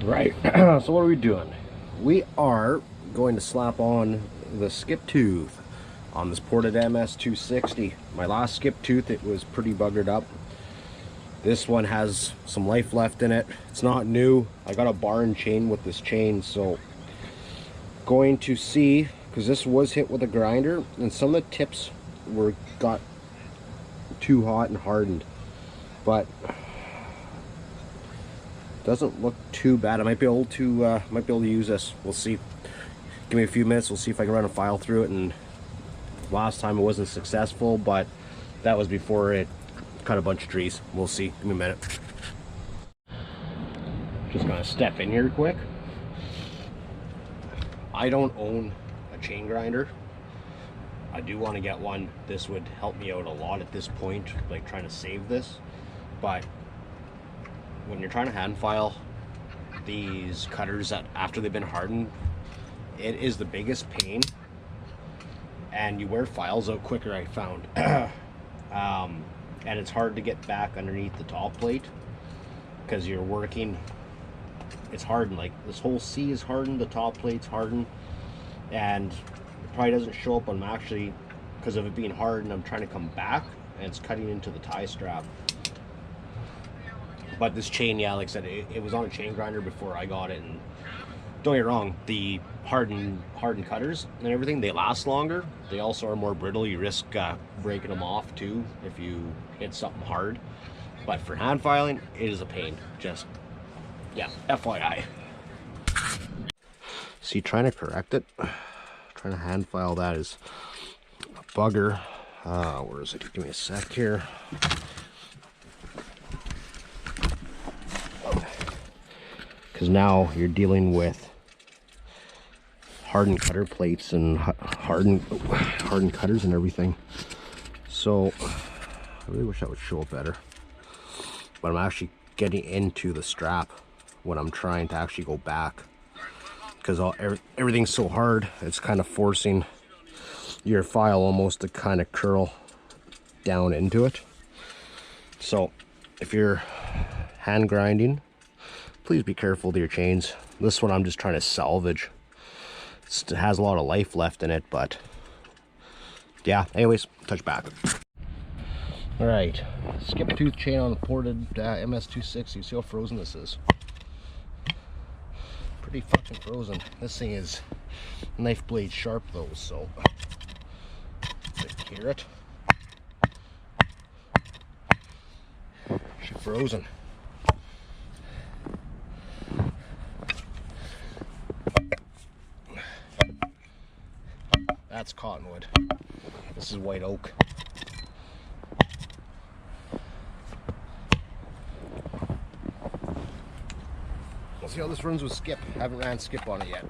Right. So what are we doing? We are going to slap on the skip tooth on this ported ms260. My last skip tooth, it was pretty buggered up. This one has some life left in it. It's not new. I got a bar and chain with this chain, so going to see, because this was hit with a grinder and some of the tips got too hot and hardened, but doesn't look too bad. I might be able to use this. We'll see. Give me a few minutes. We'll see if I can run a file through it. And last time it wasn't successful, but that was before it cut a bunch of trees. We'll see. Give me a minute. Just gonna step in here quick. I don't own a chain grinder. I do want to get one. This would help me out a lot at this point, like trying to save this. But when you're trying to hand file these cutters that after they've been hardened, it is the biggest pain, and you wear files out quicker, I found. And it's hard to get back underneath the top plate because you're working, it's hardened. Like this whole C is hardened, the top plate's hardened, and it probably doesn't show up when I'm actually, because of it being hardened, I'm trying to come back and it's cutting into the tie strap. But this chain, yeah, like I said, it was on a chain grinder before I got it, and don't get me wrong, the hardened cutters and everything, they last longer. They also are more brittle. You risk breaking them off too if you hit something hard. But for hand filing, it is a pain. Just, yeah, FYI. See, trying to correct it, trying to hand file that is a bugger. Where is it? Give me a sec here. Because now you're dealing with hardened cutter plates and hardened cutters and everything. So I really wish that would show up better. But I'm actually getting into the strap when I'm trying to actually go back, because everything's so hard. It's kind of forcing your file almost to kind of curl down into it. So if you're hand grinding, please be careful with your chains. This one I'm just trying to salvage. It has a lot of life left in it, but yeah, anyways, touch back. All right, skip tooth chain on the ported ms260. See how frozen this is? Pretty fucking frozen. This thing is knife blade sharp though, so you can hear it. She's frozen. That's cottonwood. This is white oak. We'll see how this runs with skip. Haven't ran skip on it yet.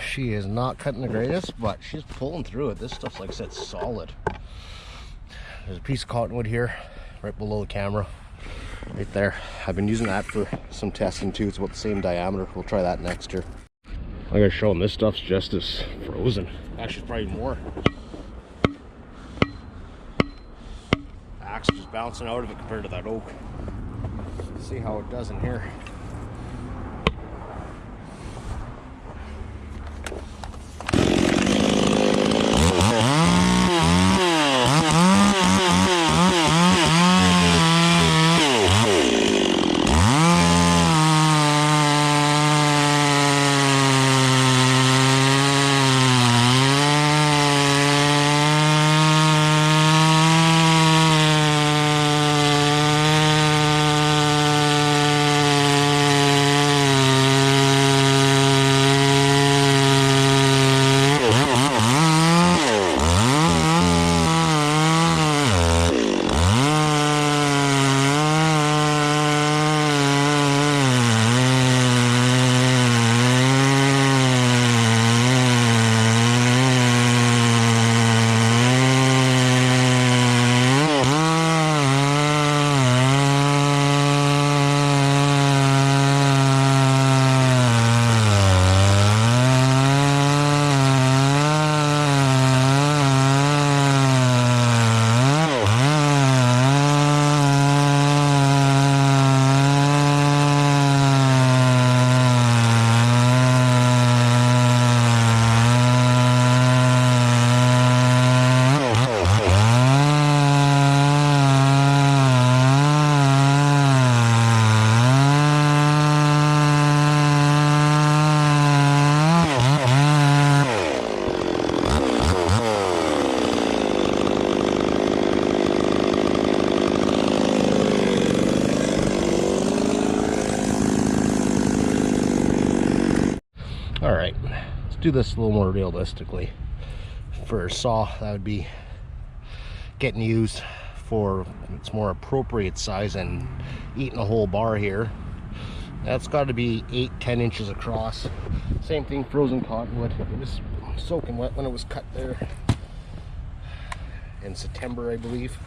She is not cutting the greatest, but she's pulling through it. This stuff's, like I said, solid. There's a piece of cottonwood here, right below the camera, right there. I've been using that for some testing too. It's about the same diameter. We'll try that next year. I'm gonna show them this stuff's just as frozen. Actually, it's probably more. Axe just bouncing out of it compared to that oak. See how it does in here. Alright, let's do this a little more realistically. For a saw, that would be getting used for its more appropriate size and eating a whole bar here. That's got to be 8-10 inches across. Same thing, frozen cottonwood. It was soaking wet when it was cut there in September, I believe.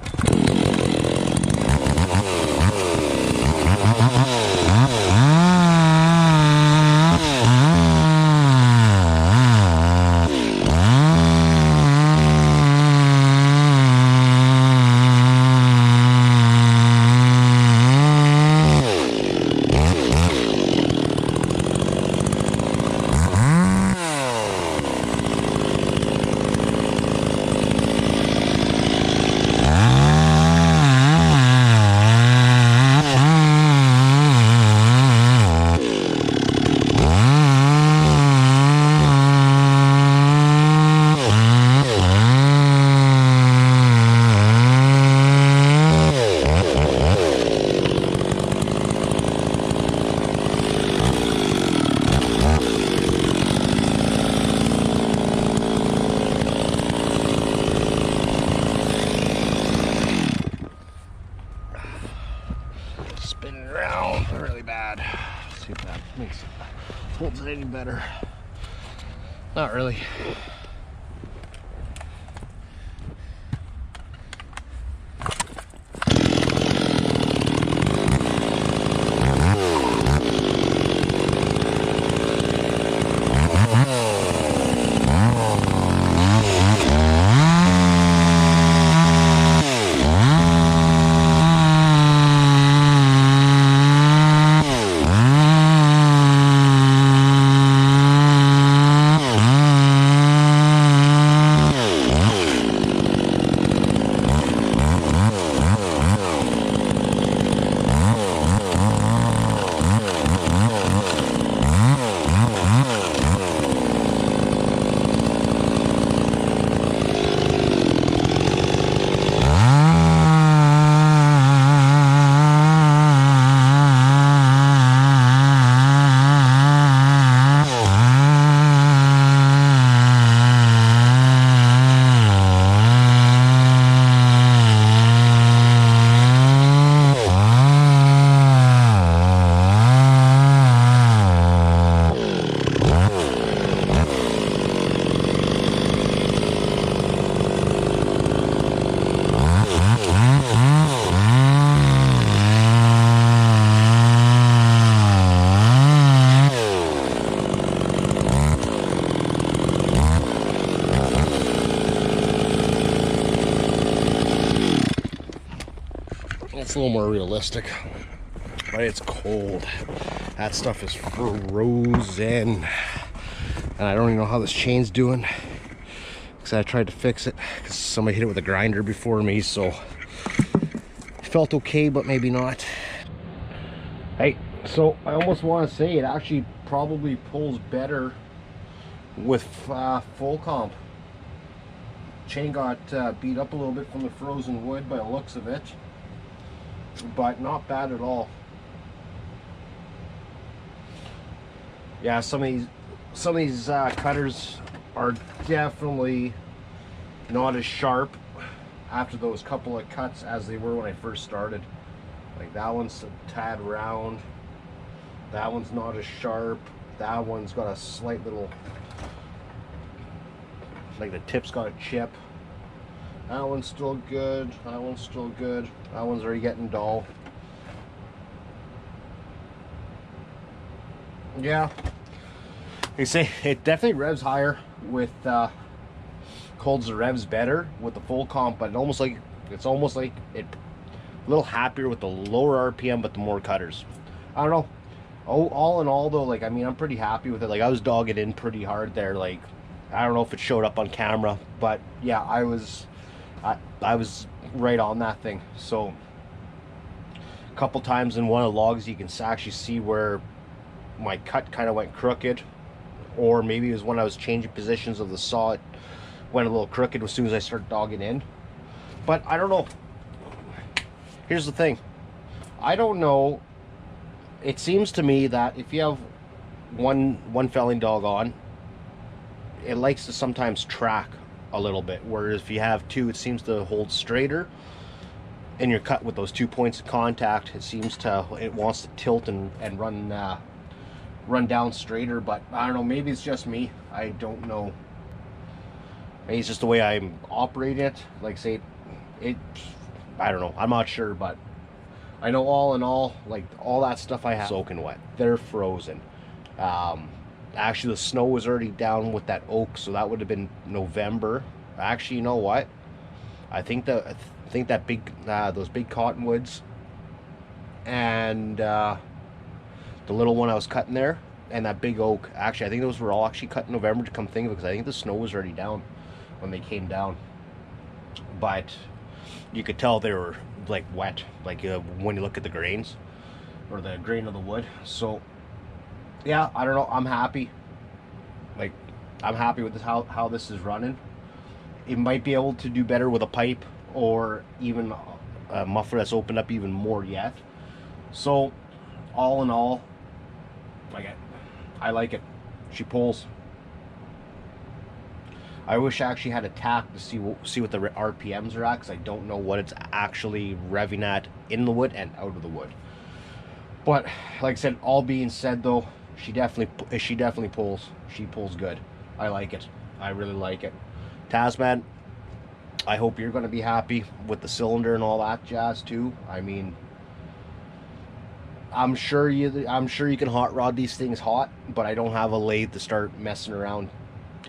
Spinning around really bad. Let's see if that makes it holds it any better. Not really. a little more realistic. But it's cold. That stuff is frozen. And I don't even know how this chain's doing, because I tried to fix it because somebody hit it with a grinder before me, so it felt okay, but maybe not. Hey, so I almost want to say it actually probably pulls better with full comp. Chain got beat up a little bit from the frozen wood by the looks of it, but not bad at all. Yeah, some of these cutters are definitely not as sharp after those couple of cuts as they were when I first started. Like that one's a tad round, that one's not as sharp, that one's got a slight little, like the tip's got a chip. That one's still good, that one's still good, that one's already getting dull. Yeah, they say it definitely revs higher with holds the revs better with the full comp, but it's almost like it a little happier with the lower RPM but the more cutters. I don't know. Oh, all in all though, like I mean, I'm pretty happy with it. Like I was dogging in pretty hard there. Like I don't know if it showed up on camera, but yeah, I was right on that thing. So a couple times in one of the logs you can actually see where my cut kind of went crooked, or maybe it was when I was changing positions of the saw, it went a little crooked as soon as I started dogging in. But I don't know. Here's the thing, I don't know, it seems to me that if you have one felling dog on, it likes to sometimes track a little bit, whereas if you have two, it seems to hold straighter. And you're cut with those 2 points of contact, it wants to tilt and run down straighter. But I don't know, maybe it's just me, I don't know, maybe it's just the way I'm operating it. Like say it I don't know, I'm not sure, but I know all in all, like all that stuff I have soaking wet, they're frozen. Actually the snow was already down with that oak, so that would have been November. Actually, you know what, I think that big those big cottonwoods and the little one I was cutting there and that big oak, actually I think those were all actually cut in November, to come think of it, because I think the snow was already down when they came down. But you could tell they were like wet, like when you look at the grains or the grain of the wood. So yeah, I don't know, I'm happy. Like I'm happy with this, how this is running. It might be able to do better with a pipe or even a muffler that's opened up even more yet. So all in all, I like it. She pulls. I wish I actually had a tap to see what the RPMs are at, because I don't know what it's actually revving at in the wood and out of the wood. But like I said, all being said though, she definitely pulls. She pulls good. I like it. I really like it. Tasman, I hope you're going to be happy with the cylinder and all that jazz too. I mean, I'm sure you can hot rod these things hot, but I don't have a lathe to start messing around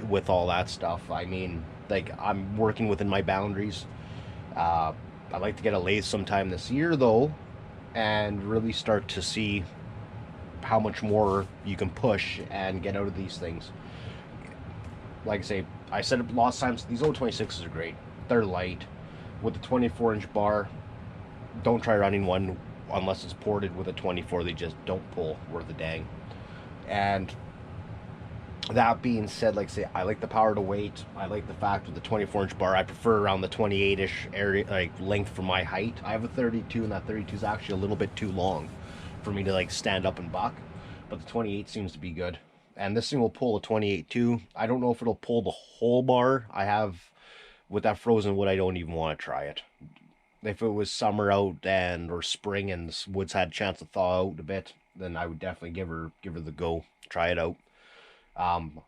with all that stuff. I mean, like, I'm working within my boundaries. I'd like to get a lathe sometime this year though, and really start to see how much more you can push and get out of these things. Like I say, I said it lots of times, these old 26s are great. They're light. With the 24-inch bar, don't try running one unless it's ported with a 24. They just don't pull worth a dang. And that being said, like say, I like the power to weight. I like the fact with the 24-inch bar, I prefer around the 28-ish area, like length for my height. I have a 32, and that 32 is actually a little bit too long for me to like stand up and buck, but the 28 seems to be good. And this thing will pull a 28 too. I don't know if it'll pull the whole bar. With that frozen wood, I don't even want to try it. If it was summer out or spring and the woods had a chance to thaw out a bit, then I would definitely give her the go, try it out.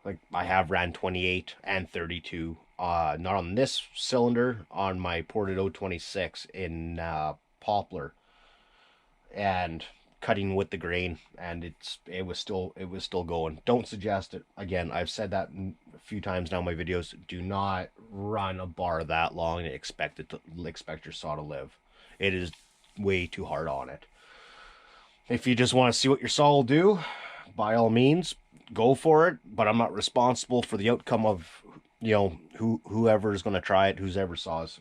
Like I have ran 28 and 32, not on this cylinder, on my ported 026 in poplar, and cutting with the grain, and it was still going. Don't suggest it. Again, I've said that a few times now in my videos. Do not run a bar that long and expect your saw to live. It is way too hard on it. If you just want to see what your saw will do, by all means, go for it. But I'm not responsible for the outcome of, you know, whoever is going to try it, whose ever saws.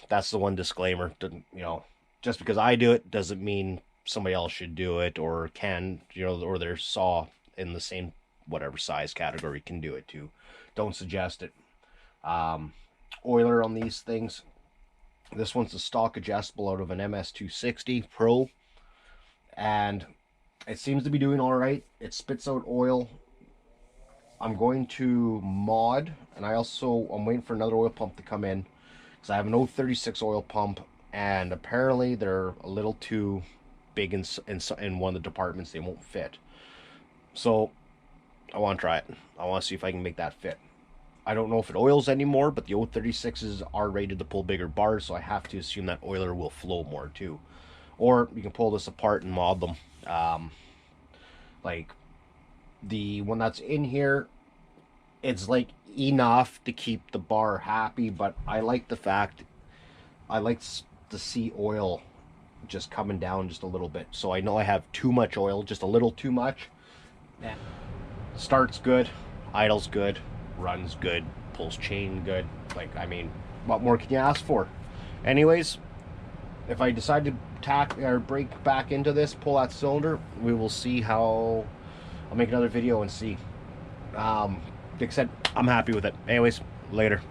That's the one disclaimer. You know, just because I do it doesn't mean somebody else should do it or can, you know, or their saw in the same whatever size category can do it too. Don't suggest it. Oiler on these things. This one's a stock adjustable out of an ms260 Pro, and it seems to be doing all right. It spits out oil. I'm going to mod, and I'm waiting for another oil pump to come in, because I have an 036 oil pump, and apparently they're a little too big in one of the departments. They won't fit. So I want to try it. I want to see if I can make that fit. I don't know if it oils anymore, but the 036s are rated to pull bigger bars, so I have to assume that oiler will flow more too. Or you can pull this apart and mod them. Like the one that's in here, it's like enough to keep the bar happy, but I like the fact, I like to see oil just coming down just a little bit. So I know I have too much oil, just a little too much. And starts good, idles good, runs good, pulls chain good. Like, I mean, what more can you ask for? Anyways, if I decide to tack or break back into this, pull that cylinder, we will see how. I'll make another video and see. Like I said, I'm happy with it. Anyways, later.